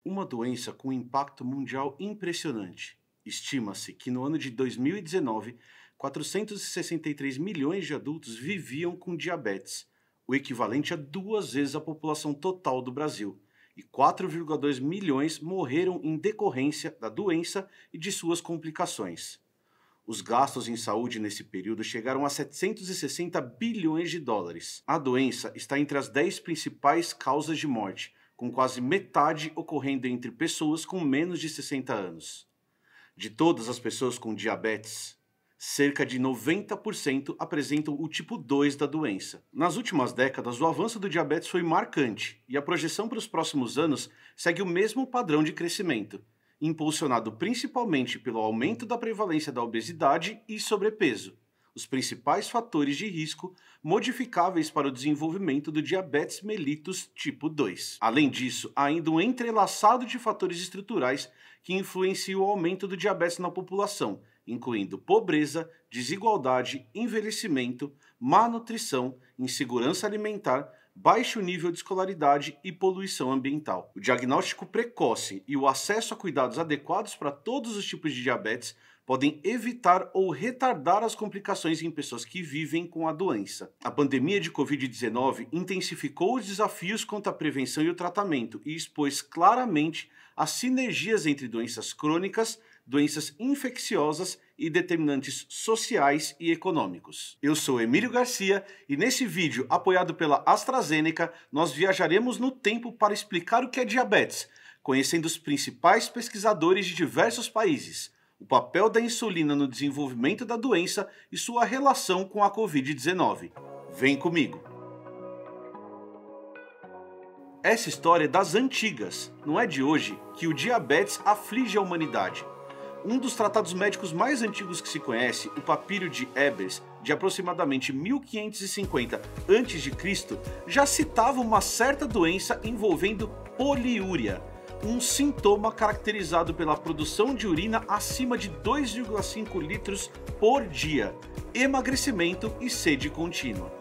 Uma doença com impacto mundial impressionante. Estima-se que no ano de 2019, 463 milhões de adultos viviam com diabetes, o equivalente a 2 vezes a população total do Brasil, e 4,2 milhões morreram em decorrência da doença e de suas complicações. Os gastos em saúde nesse período chegaram a 760 bilhões de dólares. A doença está entre as 10 principais causas de morte, com quase metade ocorrendo entre pessoas com menos de 60 anos. De todas as pessoas com diabetes, cerca de 90% apresentam o tipo 2 da doença. Nas últimas décadas, o avanço do diabetes foi marcante e a projeção para os próximos anos segue o mesmo padrão de crescimento, impulsionado principalmente pelo aumento da prevalência da obesidade e sobrepeso, os principais fatores de risco modificáveis para o desenvolvimento do diabetes mellitus tipo 2. Além disso, há ainda um entrelaçado de fatores estruturais que influenciam o aumento do diabetes na população, incluindo pobreza, desigualdade, envelhecimento, má nutrição, insegurança alimentar, baixo nível de escolaridade e poluição ambiental. O diagnóstico precoce e o acesso a cuidados adequados para todos os tipos de diabetes podem evitar ou retardar as complicações em pessoas que vivem com a doença. A pandemia de Covid-19 intensificou os desafios quanto à prevenção e o tratamento e expôs claramente as sinergias entre doenças crônicas, doenças infecciosas e determinantes sociais e econômicos. Eu sou Emílio Garcia e nesse vídeo, apoiado pela AstraZeneca, nós viajaremos no tempo para explicar o que é diabetes, conhecendo os principais pesquisadores de diversos países, o papel da insulina no desenvolvimento da doença e sua relação com a Covid-19. Vem comigo! Essa história é das antigas, não é de hoje, que o diabetes aflige a humanidade. Um dos tratados médicos mais antigos que se conhece, o Papiro de Ebers, de aproximadamente 1550 a.C., já citava uma certa doença envolvendo poliúria, um sintoma caracterizado pela produção de urina acima de 2,5 litros por dia, emagrecimento e sede contínua.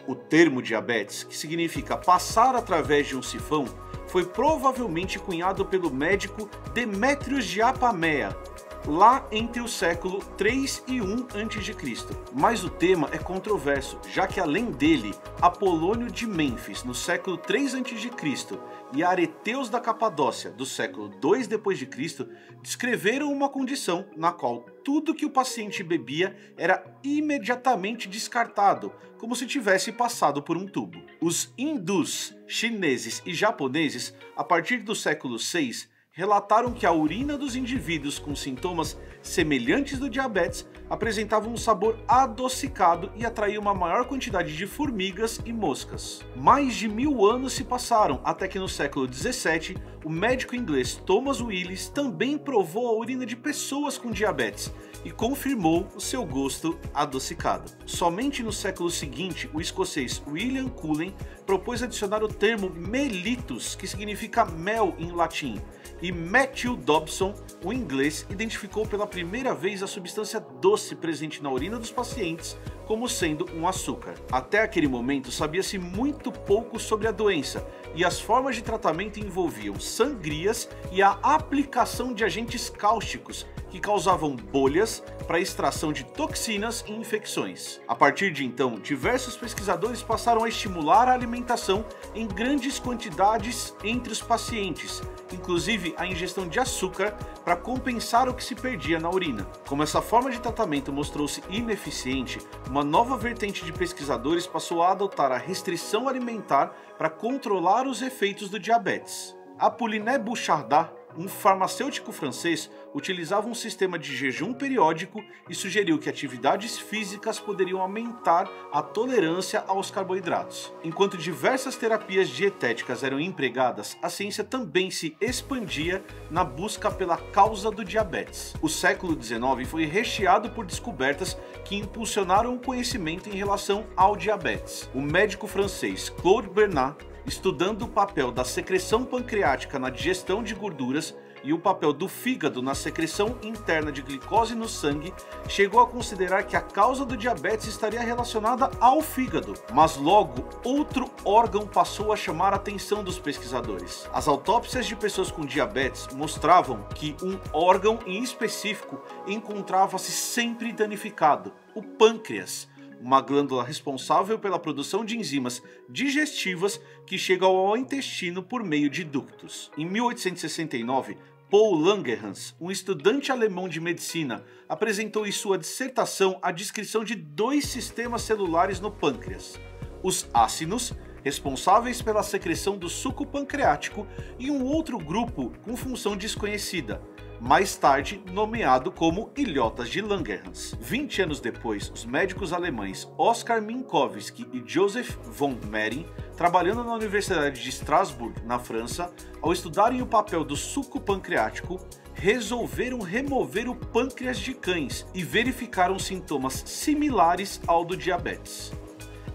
O termo diabetes, que significa passar através de um sifão, foi provavelmente cunhado pelo médico Demétrios de Apamea, lá entre o século 3 e 1 a.C. Mas o tema é controverso, já que além dele, Apolônio de Mênfis, no século 3 a.C., e Areteus da Capadócia, do século 2 d.C., descreveram uma condição na qual tudo que o paciente bebia era imediatamente descartado, como se tivesse passado por um tubo. Os hindus, chineses e japoneses, a partir do século 6, relataram que a urina dos indivíduos com sintomas semelhantes do diabetes apresentavam um sabor adocicado e atraía uma maior quantidade de formigas e moscas. Mais de 1000 anos se passaram até que no século 17, o médico inglês Thomas Willis também provou a urina de pessoas com diabetes e confirmou o seu gosto adocicado. Somente no século seguinte, o escocês William Cullen propôs adicionar o termo mellitus, que significa mel em latim, e Matthew Dobson, o inglês, identificou pela primeira vez a substância doce presente na urina dos pacientes como sendo um açúcar. Até aquele momento, sabia-se muito pouco sobre a doença, e as formas de tratamento envolviam sangrias e a aplicação de agentes cáusticos que causavam bolhas para a extração de toxinas e infecções. A partir de então, diversos pesquisadores passaram a estimular a alimentação em grandes quantidades entre os pacientes, inclusive a ingestão de açúcar para compensar o que se perdia na urina. Como essa forma de tratamento mostrou-se ineficiente, uma nova vertente de pesquisadores passou a adotar a restrição alimentar para controlar os efeitos do diabetes. Apollinaire Bouchardat, um farmacêutico francês, utilizava um sistema de jejum periódico e sugeriu que atividades físicas poderiam aumentar a tolerância aos carboidratos. Enquanto diversas terapias dietéticas eram empregadas, a ciência também se expandia na busca pela causa do diabetes. O século XIX foi recheado por descobertas que impulsionaram o conhecimento em relação ao diabetes. O médico francês Claude Bernard estudando o papel da secreção pancreática na digestão de gorduras e o papel do fígado na secreção interna de glicose no sangue, chegou a considerar que a causa do diabetes estaria relacionada ao fígado. Mas logo, outro órgão passou a chamar a atenção dos pesquisadores. As autópsias de pessoas com diabetes mostravam que um órgão em específico encontrava-se sempre danificado: o pâncreas, uma glândula responsável pela produção de enzimas digestivas que chegam ao intestino por meio de ductos. Em 1869, Paul Langerhans, um estudante alemão de medicina, apresentou em sua dissertação a descrição de 2 sistemas celulares no pâncreas: os ácinos, responsáveis pela secreção do suco pancreático, e um outro grupo com função desconhecida, mais tarde nomeado como ilhotas de Langerhans. 20 anos depois, os médicos alemães Oskar Minkowski e Joseph von Mering, trabalhando na Universidade de Strasbourg, na França, ao estudarem o papel do suco pancreático, resolveram remover o pâncreas de cães e verificaram sintomas similares ao do diabetes.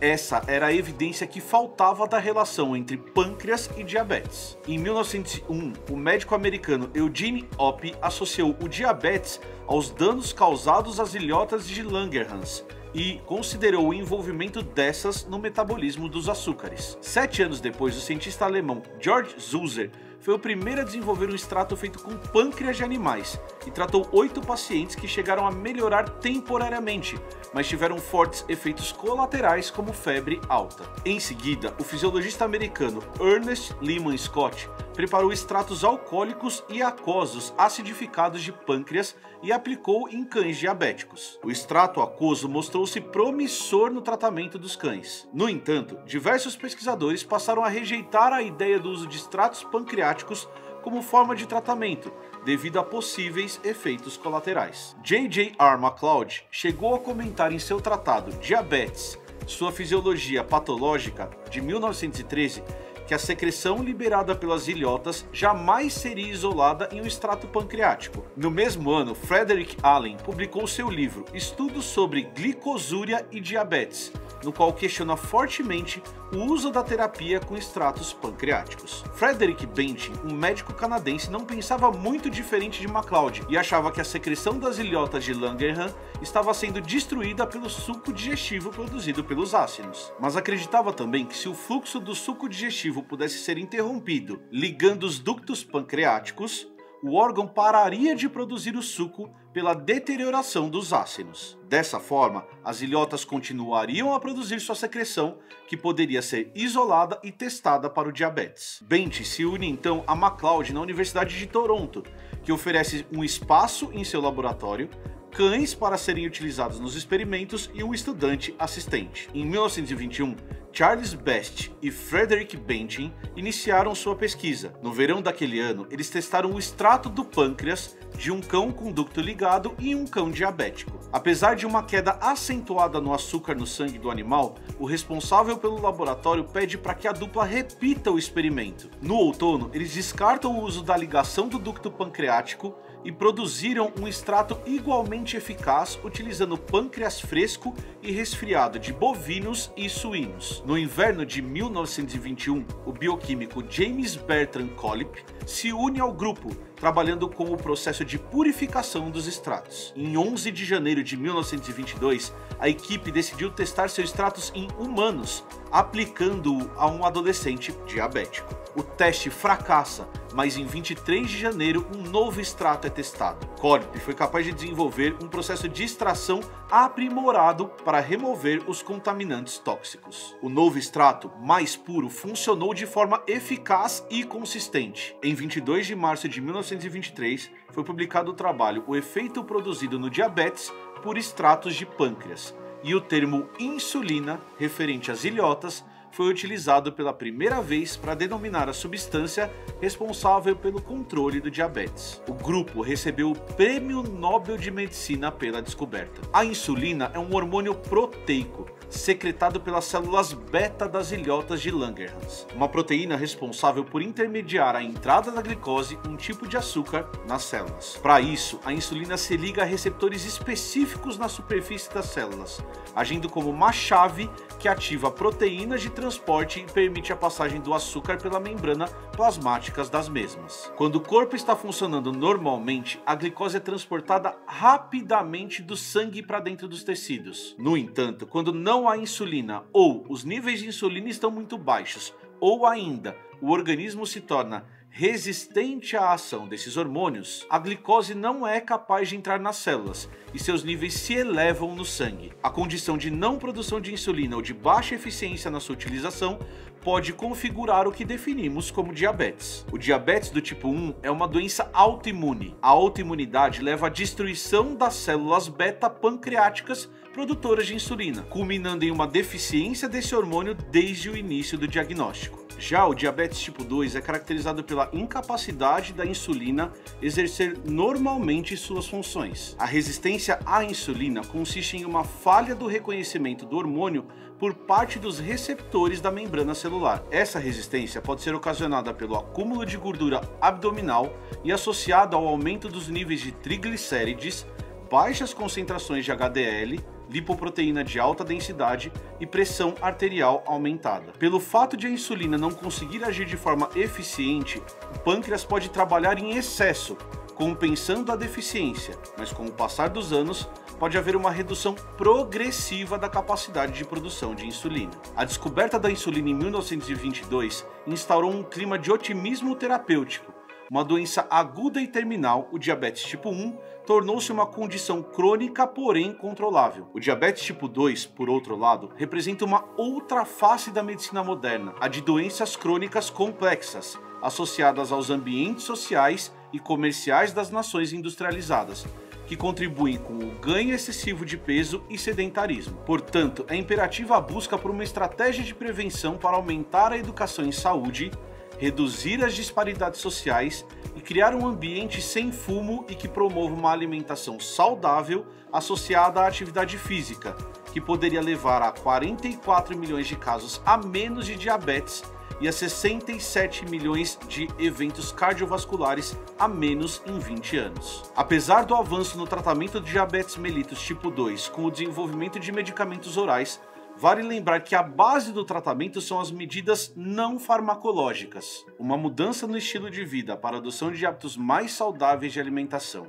Essa era a evidência que faltava da relação entre pâncreas e diabetes. Em 1901, o médico americano Eugene Oppy associou o diabetes aos danos causados às ilhotas de Langerhans e considerou o envolvimento dessas no metabolismo dos açúcares. 7 anos depois, o cientista alemão Georg Sulzer foi o primeiro a desenvolver um extrato feito com pâncreas de animais e tratou 8 pacientes que chegaram a melhorar temporariamente, mas tiveram fortes efeitos colaterais como febre alta. Em seguida, o fisiologista americano Ernest Lyman Scott preparou extratos alcoólicos e aquosos acidificados de pâncreas e aplicou em cães diabéticos. O extrato aquoso mostrou-se promissor no tratamento dos cães. No entanto, diversos pesquisadores passaram a rejeitar a ideia do uso de extratos pancreáticos como forma de tratamento, devido a possíveis efeitos colaterais. J.J.R. MacLeod chegou a comentar em seu tratado Diabetes, Sua Fisiologia Patológica, de 1913, que a secreção liberada pelas ilhotas jamais seria isolada em um extrato pancreático. No mesmo ano, Frederick Allen publicou seu livro Estudos sobre Glicosúria e Diabetes, no qual questiona fortemente o uso da terapia com extratos pancreáticos. Frederick Bentin, um médico canadense, não pensava muito diferente de MacLeod e achava que a secreção das ilhotas de Langerhans estava sendo destruída pelo suco digestivo produzido pelos ácidos. Mas acreditava também que se o fluxo do suco digestivo pudesse ser interrompido ligando os ductos pancreáticos, o órgão pararia de produzir o suco pela deterioração dos ácidos. Dessa forma, as ilhotas continuariam a produzir sua secreção, que poderia ser isolada e testada para o diabetes. Bentin se une então a MacLeod na Universidade de Toronto, que oferece um espaço em seu laboratório, cães para serem utilizados nos experimentos e um estudante assistente. Em 1921, Charles Best e Frederick Bentin iniciaram sua pesquisa. No verão daquele ano, eles testaram o extrato do pâncreas de um cão com ducto ligado e um cão diabético. Apesar de uma queda acentuada no açúcar no sangue do animal, o responsável pelo laboratório pede para que a dupla repita o experimento. No outono, eles descartam o uso da ligação do ducto pancreático e produziram um extrato igualmente eficaz utilizando pâncreas fresco e resfriado de bovinos e suínos. No inverno de 1921, o bioquímico James Bertrand Collip se une ao grupo, trabalhando com o processo de purificação dos extratos. Em 11 de janeiro de 1922, a equipe decidiu testar seus extratos em humanos, aplicando-o a um adolescente diabético. O teste fracassa, mas em 23 de janeiro um novo extrato é testado. Collip foi capaz de desenvolver um processo de extração aprimorado para remover os contaminantes tóxicos. O novo extrato, mais puro, funcionou de forma eficaz e consistente. Em 22 de março de 1923, foi publicado o trabalho O Efeito Produzido no Diabetes por Extratos de Pâncreas, e o termo insulina, referente às ilhotas, foi utilizado pela primeira vez para denominar a substância responsável pelo controle do diabetes. O grupo recebeu o Prêmio Nobel de Medicina pela descoberta. A insulina é um hormônio proteico, secretado pelas células beta das ilhotas de Langerhans, uma proteína responsável por intermediar a entrada da glicose, um tipo de açúcar, nas células. Para isso, a insulina se liga a receptores específicos na superfície das células, agindo como uma chave que ativa proteínas de transporte e permite a passagem do açúcar pela membrana plasmáticas das mesmas. Quando o corpo está funcionando normalmente, a glicose é transportada rapidamente do sangue para dentro dos tecidos. No entanto, quando não há insulina ou os níveis de insulina estão muito baixos, ou ainda o organismo se torna resistente à ação desses hormônios, a glicose não é capaz de entrar nas células e seus níveis se elevam no sangue. A condição de não produção de insulina ou de baixa eficiência na sua utilização pode configurar o que definimos como diabetes. O diabetes do tipo 1 é uma doença autoimune. A autoimunidade leva à destruição das células beta pancreáticas produtoras de insulina, culminando em uma deficiência desse hormônio desde o início do diagnóstico. Já o diabetes tipo 2 é caracterizado pela incapacidade da insulina exercer normalmente suas funções. A resistência à insulina consiste em uma falha do reconhecimento do hormônio por parte dos receptores da membrana celular. Essa resistência pode ser ocasionada pelo acúmulo de gordura abdominal e associada ao aumento dos níveis de triglicérides, baixas concentrações de HDL, lipoproteína de alta densidade e pressão arterial aumentada. Pelo fato de a insulina não conseguir agir de forma eficiente, o pâncreas pode trabalhar em excesso, compensando a deficiência, mas com o passar dos anos, pode haver uma redução progressiva da capacidade de produção de insulina. A descoberta da insulina em 1922 instaurou um clima de otimismo terapêutico. Uma doença aguda e terminal, o diabetes tipo 1, tornou-se uma condição crônica, porém controlável. O diabetes tipo 2, por outro lado, representa uma outra face da medicina moderna, a de doenças crônicas complexas, associadas aos ambientes sociais e comerciais das nações industrializadas, que contribuem com o ganho excessivo de peso e sedentarismo. Portanto, é imperativa a busca por uma estratégia de prevenção para aumentar a educação em saúde, reduzir as disparidades sociais e criar um ambiente sem fumo e que promova uma alimentação saudável associada à atividade física, que poderia levar a 44 milhões de casos a menos de diabetes e a 67 milhões de eventos cardiovasculares a menos em 20 anos. Apesar do avanço no tratamento de diabetes mellitus tipo 2 com o desenvolvimento de medicamentos orais, vale lembrar que a base do tratamento são as medidas não farmacológicas, uma mudança no estilo de vida para a adoção de hábitos mais saudáveis de alimentação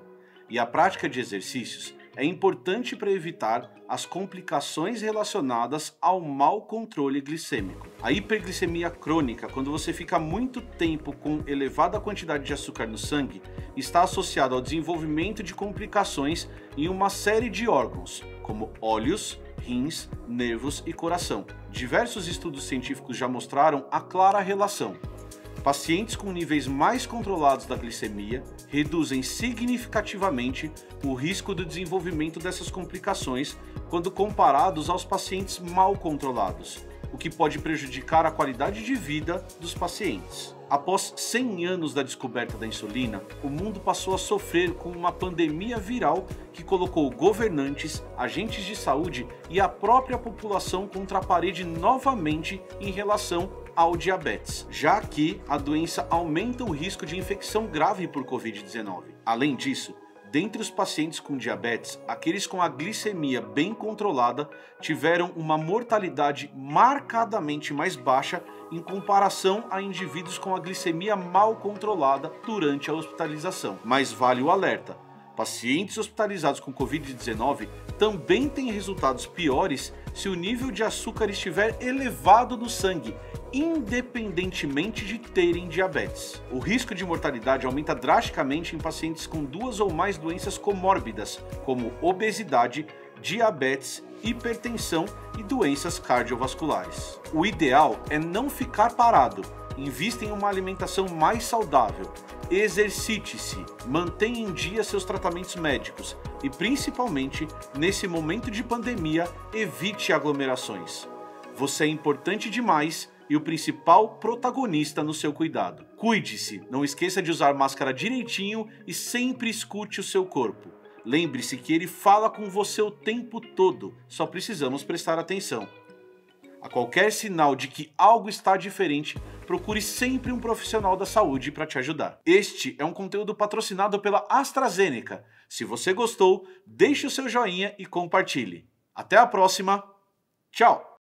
e a prática de exercícios é importante para evitar as complicações relacionadas ao mau controle glicêmico. A hiperglicemia crônica, quando você fica muito tempo com elevada quantidade de açúcar no sangue, está associada ao desenvolvimento de complicações em uma série de órgãos, como olhos, rins, nervos e coração. Diversos estudos científicos já mostraram a clara relação. Pacientes com níveis mais controlados da glicemia reduzem significativamente o risco do desenvolvimento dessas complicações quando comparados aos pacientes mal controlados, o que pode prejudicar a qualidade de vida dos pacientes. Após 100 anos da descoberta da insulina, o mundo passou a sofrer com uma pandemia viral que colocou governantes, agentes de saúde e a própria população contra a parede novamente em relação ao diabetes, já que a doença aumenta o risco de infecção grave por Covid-19. Além disso, dentre os pacientes com diabetes, aqueles com a glicemia bem controlada tiveram uma mortalidade marcadamente mais baixa em comparação a indivíduos com a glicemia mal controlada durante a hospitalização. Mas vale o alerta: pacientes hospitalizados com Covid-19 também têm resultados piores se o nível de açúcar estiver elevado no sangue, independentemente de terem diabetes. O risco de mortalidade aumenta drasticamente em pacientes com 2 ou mais doenças comórbidas, como obesidade, diabetes, hipertensão e doenças cardiovasculares. O ideal é não ficar parado. Invista em uma alimentação mais saudável, exercite-se, mantenha em dia seus tratamentos médicos e, principalmente, nesse momento de pandemia, evite aglomerações. Você é importante demais e o principal protagonista no seu cuidado. Cuide-se, não esqueça de usar máscara direitinho e sempre escute o seu corpo. Lembre-se que ele fala com você o tempo todo, só precisamos prestar atenção. A qualquer sinal de que algo está diferente, procure sempre um profissional da saúde para te ajudar. Este é um conteúdo patrocinado pela AstraZeneca. Se você gostou, deixe o seu joinha e compartilhe. Até a próxima. Tchau!